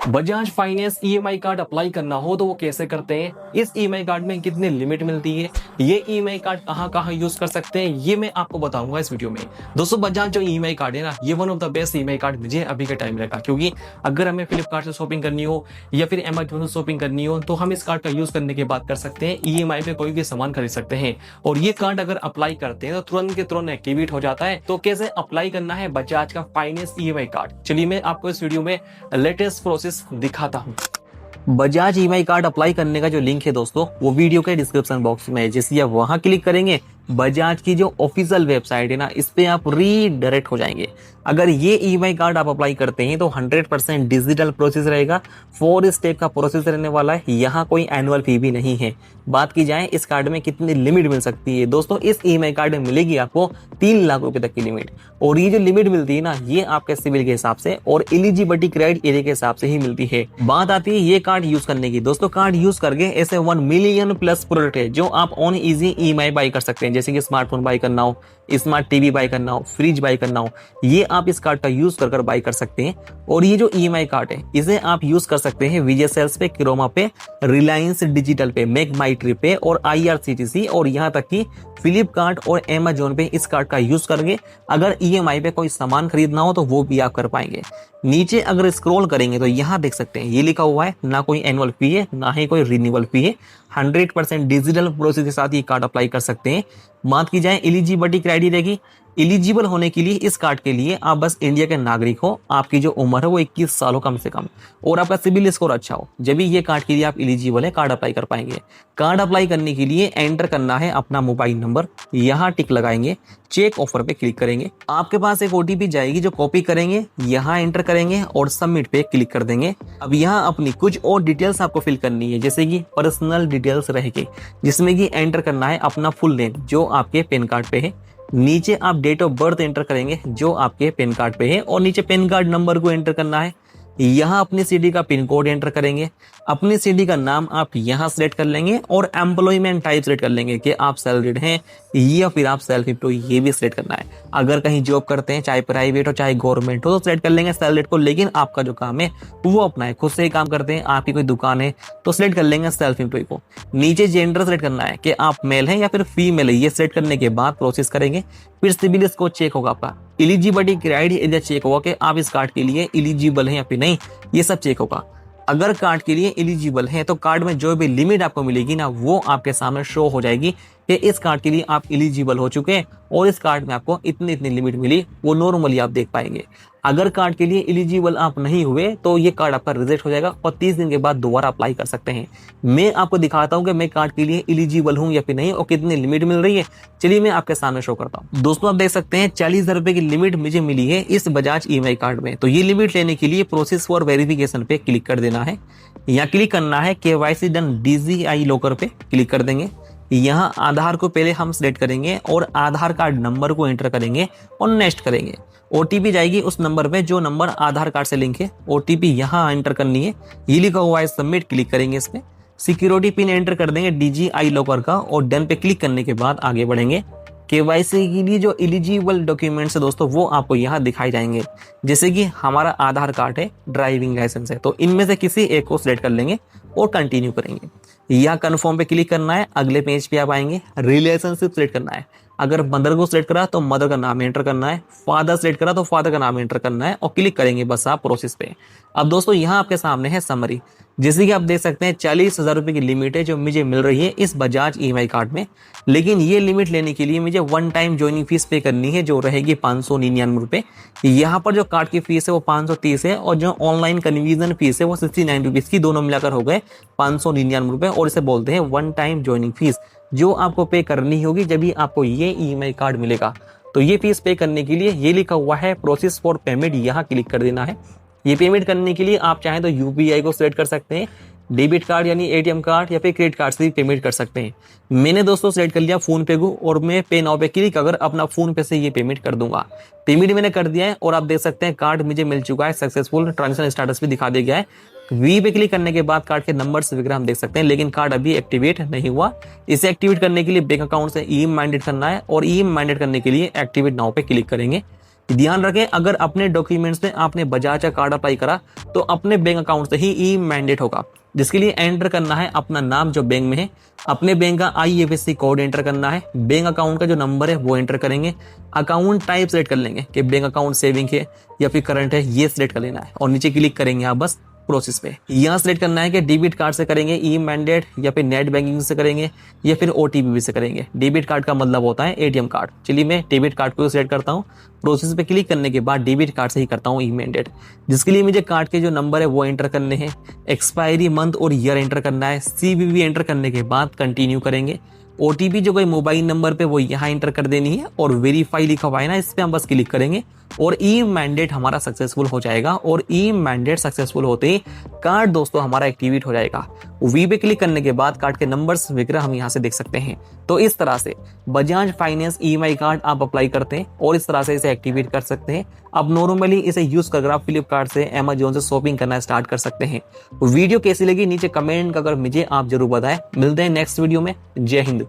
Bajaj finance EMI card apply करना हो तो वो कैसे करते हैं, इस ईएमआई कार्ड में कितनी लिमिट मिलती है, ये ईएमआई कार्ड कहां कहां यूज कर सकते हैं, ये मैं आपको बताऊंगा इस वीडियो में। दोस्तों बजाज जो ईएमआई कार्ड है ना, ये one of the best EMI card मुझे अभी के टाइम लगा, क्योंकि अगर हमें फ्लिपकार्ट से शॉपिंग करनी हो या फिर अमेजोन से शॉपिंग करनी हो तो हम इस कार्ड का यूज करने के बाद कर सकते हैं, ईएमआई पे कोई भी सामान खरीद सकते हैं। और ये कार्ड अगर अप्लाई करते हैं तो तुरंत के तुरंत एक्टिवेट हो जाता है। तो कैसे अप्लाई करना है बजाज का फाइनेंस ईएमआई कार्ड, चलिए मैं आपको इस वीडियो में लेटेस्ट प्रोसेस दिखाता हूँ। बजाज ईएमआई कार्ड अप्लाई करने का जो लिंक है दोस्तों, वो वीडियो के डिस्क्रिप्शन बॉक्स में है। जैसे आप वहां क्लिक करेंगे, बजाज की जो ऑफिशियल वेबसाइट है ना, इस पे आप रीडायरेक्ट हो जाएंगे। अगर ये ईएमआई कार्ड आप अप्लाई करते हैं तो 100% डिजिटल प्रोसेस रहेगा, 4 स्टेप का प्रोसेस रहने वाला है, यहाँ कोई एनुअल फी भी नहीं है। बात की जाए इस कार्ड में कितनी लिमिट मिल सकती है, दोस्तों इस ईएमआई कार्ड में मिलेगी आपको 3 लाख रुपए तक की लिमिट। और ये जो लिमिट मिलती है ना, ये आपके सिविल के हिसाब से और एलिजिबिलिटी क्राइटेरिया के हिसाब से ही मिलती है। बात आती है ये कार्ड यूज करने की। दोस्तों कार्ड यूज करके ऐसे 1 मिलियन प्लस प्रोडक्ट है जो आप ऑन इजी ईएमआई बाई कर सकते हैं। जैसे कि स्मार्टफोन बाई करना हो, स्मार्ट टीवी बाई करना हो, फ्रिज बाई करना हो, ये आप इस कार्ड का यूज कर बाई कर सकते हैं। और ये जो ईएमआई कार्ड है, इसे आप यूज कर सकते हैं विजय सेल्स पे, क्रोमा पे, रिलायंस डिजिटल पे, मेक माई ट्रिप पे और आईआरसीटीसी और यहाँ तक कि फ्लिपकार्ट और अमेजोन पे इस कार्ड का यूज करके अगर ईएमआई पे कोई सामान खरीदना हो तो वो भी आप कर पाएंगे। नीचे अगर स्क्रॉल करेंगे तो यहाँ देख सकते हैं ये लिखा हुआ है, ना कोई एनुअल फी है ना ही कोई रिन्यूअल फी है, 100% डिजिटल प्रोसेस के साथ ये कार्ड अप्लाई कर सकते हैं। बात की जाए एलिजिबिलिटी क्राइटेरिया की, एलिजिबल होने के लिए इस कार्ड के लिए आप बस इंडिया के नागरिक हो, आपकी जो उम्र है वो 21 साल हो कम से कम, और आपका सिबिल स्कोर अच्छा हो, जब भी ये कार्ड के लिए आप एलिजिबल है, कार्ड अप्लाई कर पाएंगे। कार्ड अप्लाई करने के लिए एंटर करना है अपना मोबाइल नंबर, यहाँ टिक लगाएंगे, चेक ऑफर पे क्लिक करेंगे, आपके पास एक ओटीपी जाएगी जो कॉपी करेंगे, यहाँ एंटर करेंगे और सबमिट पे क्लिक कर देंगे। अब यहाँ अपनी कुछ और डिटेल्स आपको फिल करनी है, जैसे कि पर्सनल डिटेल्स रहेगी, जिसमें कि एंटर करना है अपना फुल नेम जो आपके पैन कार्ड पे है, नीचे आप डेट ऑफ बर्थ एंटर करेंगे जो आपके पैन कार्ड पे है, और नीचे पैन कार्ड नंबर को एंटर करना है। यहाँ अपनी सिटी का पिन कोड एंटर करेंगे, अपनी सिटी का नाम आप यहाँ सिलेक्ट कर लेंगे और एम्प्लॉयमेंट टाइप सिलेक्ट कर लेंगे कि आप सैलरीड हैं या फिर आप सेल्फ एम्प्लॉय, ये भी सिलेक्ट करना है। अगर कहीं जॉब करते हैं, चाहे प्राइवेट हो चाहे गवर्नमेंट हो, तो सिलेक्ट कर लेंगे सैलरीड को। लेकिन आपका जो काम है वो अपना है, खुद से ही काम करते हैं, आपकी कोई दुकान है तो सिलेक्ट कर लेंगे सेल्फ एम्प्लॉय को। नीचे जेंडर सिलेक्ट करना है कि आप मेल हैं या फिर फीमेल है, ये सिलेक्ट करने के बाद प्रोसेस करेंगे। फिर सिबिल स्कोर चेक होगा, आपका एलिजिबिलिटी क्राइटेरिया चेक होगा कि आप इस कार्ड के लिए एलिजिबल हैं या फिर नहीं, ये सब चेक होगा। अगर कार्ड के लिए एलिजिबल है तो कार्ड में जो भी लिमिट आपको मिलेगी ना, वो आपके सामने शो हो जाएगी कि इस कार्ड के लिए आप एलिजिबल हो चुके हैं और इस कार्ड में आपको इतनी इतनी लिमिट मिली, वो नॉर्मली आप देख पाएंगे। अगर कार्ड के लिए एलिजिबल आप नहीं हुए तो ये कार्ड आपका रिजेक्ट हो जाएगा और 30 दिन के बाद दोबारा अप्लाई कर सकते हैं। मैं आपको दिखाता हूं कि मैं कार्ड के लिए एलिजिबल हूं या फिर नहीं और कितनी लिमिट मिल रही है। चलिए मैं आपके सामने शो करता हूं। दोस्तों आप देख सकते हैं 40,000 रुपए की लिमिट मुझे मिली है इस बजाज ईएमआई कार्ड में। तो ये लिमिट लेने के लिए प्रोसेस फॉर वेरिफिकेशन पे क्लिक कर देना है, यहाँ क्लिक करना है केवाईसी डन डीजीआई लॉकर पे क्लिक कर देंगे। यहाँ आधार को पहले हम सिलेक्ट करेंगे और आधार कार्ड नंबर को एंटर करेंगे और नेक्स्ट करेंगे। ओटीपी जाएगी उस नंबर पे जो नंबर आधार कार्ड से लिंक है, ओटीपी यहाँ एंटर करनी है, ये लिखा हुआ है सबमिट, क्लिक करेंगे इसमें। सिक्योरिटी पिन एंटर कर देंगे डीजीआई लॉकर का और डन पे क्लिक करने के बाद आगे बढ़ेंगे। केवाईसी के लिए जो एलिजिबल डॉक्यूमेंट्स है दोस्तों, वो आपको यहाँ दिखाई जाएंगे, जैसे कि हमारा आधार कार्ड है, ड्राइविंग लाइसेंस है, तो इनमें से किसी एक को सिलेक्ट कर लेंगे और कंटिन्यू करेंगे। यहाँ कन्फर्म पे क्लिक करना है, अगले पेज पे आप आएंगे, रिलेशनशिप सिलेक्ट करना है। अगर मदर को सिलेक्ट करा तो मदर का नाम एंटर करना है, फादर सिलेक्ट करा तो फादर का नाम एंटर करना है और क्लिक करेंगे बस आप प्रोसेस पे। अब दोस्तों यहाँ आपके सामने है समरी, जैसे कि आप देख सकते हैं 40,000 रुपए की लिमिट है जो मुझे मिल रही है इस बजाज ईएमआई कार्ड में। लेकिन ये लिमिट लेने के लिए मुझे 1 टाइम ज्वाइनिंग फीस पे करनी है जो रहेगी 599 रुपए। यहाँ पर जो कार्ड की फीस है वो 530 है और जो ऑनलाइन कन्वीजन फीस है वो 69 रुपीज की, दोनों मिलाकर हो गए 599 रुपए। और इसे बोलते हैं 1 टाइम ज्वाइनिंग फीस, जो आपको पे करनी होगी जब भी आपको ये ईएमआई कार्ड मिलेगा। तो ये फीस पे करने के लिए ये लिखा हुआ है प्रोसेस फॉर पेमेंट, यहाँ क्लिक कर देना है। ये पेमेंट करने के लिए आप चाहें तो यूपीआई को सिलेक्ट कर सकते हैं, डेबिट कार्ड यानी एटीएम कार्ड या फिर क्रेडिट कार्ड से भी पेमेंट कर सकते हैं। मैंने दोस्तों सिलेक्ट कर लिया फोन पे को और मैं पे नाउ पे क्लिक अगर अपना फोन पे से ये पेमेंट कर दूंगा। पेमेंट मैंने कर दिया है और आप देख सकते हैं कार्ड मुझे मिल चुका है, सक्सेसफुल ट्रांजेक्शन स्टेटस भी दिखा दिया गया है। वी पे क्लिक करने के बाद कार्ड के नंबर्स वगैरह हम देख सकते हैं, लेकिन कार्ड अभी एक्टिवेट नहीं हुआ। इसे एक्टिवेट करने के लिए बैंक अकाउंट से ईएम माइंडेड करना है और ईएम माइंडेड करने के लिए एक्टिवेट नाउ पे क्लिक करेंगे। ध्यान रखें, अगर अपने डॉक्यूमेंट्स में आपने बजाज का कार्ड अप्लाई करा तो अपने बैंक अकाउंट से ही ई मैंडेट होगा, जिसके लिए एंटर करना है अपना नाम जो बैंक में है, अपने बैंक का IFSC कोड एंटर करना है, बैंक अकाउंट का जो नंबर है वो एंटर करेंगे, अकाउंट टाइप सेलेक्ट कर लेंगे कि बैंक अकाउंट सेविंग है या फिर करंट है, ये सिलेक्ट कर लेना है और नीचे क्लिक करेंगे आप बस प्रोसेस पे। यहाँ सेलेक्ट करना है कि डेबिट कार्ड से करेंगे ई मैंडेट या फिर नेट बैंकिंग से करेंगे या फिर OTP से करेंगे। डेबिट कार्ड का मतलब होता है ATM कार्ड। चलिए मैं डेबिट कार्ड को सिलेक्ट करता हूँ। प्रोसेस पे क्लिक करने के बाद डेबिट कार्ड से ही करता हूँ ई मैंडेट, जिसके लिए मुझे कार्ड के जो नंबर है वो एंटर करने हैं, एक्सपायरी मंथ और ईयर एंटर करना है, CVV एंटर करने के बाद कंटिन्यू करेंगे। OTP जो कोई मोबाइल नंबर पे वो यहाँ एंटर कर देनी है और वेरीफाई लिखा हुआ है ना, इस पे हम बस क्लिक करेंगे और ई मैंडेट हमारा सक्सेसफुल हो जाएगा। और ई मैंडेट सक्सेसफुल होते ही कार्ड दोस्तों हमारा एक्टिवेट हो जाएगा। वी पे क्लिक करने के बाद कार्ड के नंबर्स वगैरह हम यहाँ से देख सकते हैं। तो इस तरह से बजाज फाइनेंस EMI कार्ड आप अप्लाई करते हैं और इस तरह से इसे एक्टिवेट कर सकते हैं। अब नॉर्मली इसे यूज कर आप फ्लिपकार्ट से, Amazon से शॉपिंग करना स्टार्ट कर सकते हैं। वीडियो कैसी लगी नीचे कमेंट कर मुझे आप जरूर बताएं। मिलते हैं नेक्स्ट वीडियो में। जय हिंद।